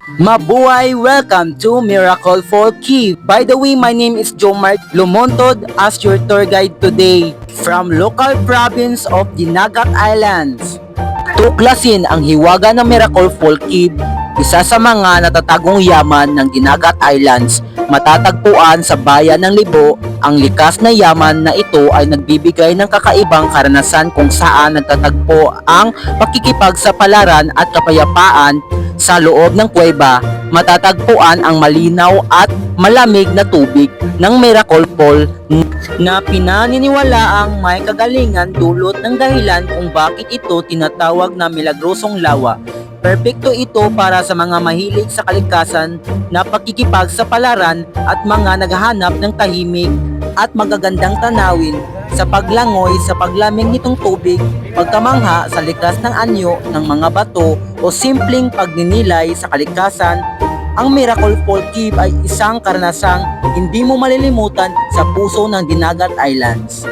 Mabuhay! Welcome to Miracle Fall Cave. By the way, my name is Jomar Lumontod as your tour guide today from local province of Dinagat Islands. Tuklasin ang hiwaga ng Miracle Fall Cave, isa sa mga natatagong yaman ng Dinagat Islands. Matatagpuan sa bayan ng Libo, ang likas na yaman na ito ay nagbibigay ng kakaibang karanasan kung saan nagtatagpo ang pakikipagsapalaran at kapayapaan. Sa loob ng kuweba, matatagpuan ang malinaw at malamig na tubig ng Miracle Fall na pinaniniwalaang may kagalingan dulot ng dahilan kung bakit ito tinatawag na milagrosong lawa. Perpekto ito para sa mga mahilig sa kalikasan na pakikipagsapalaran at mga naghahanap ng tahimik at magagandang tanawin. Sa paglangoy sa paglamig nitong tubig, pagkamangha sa likas ng anyo ng mga bato o simpleng pagninilay sa kalikasan, ang Miracle Fall Cave ay isang karanasang hindi mo malilimutan sa puso ng Dinagat Islands.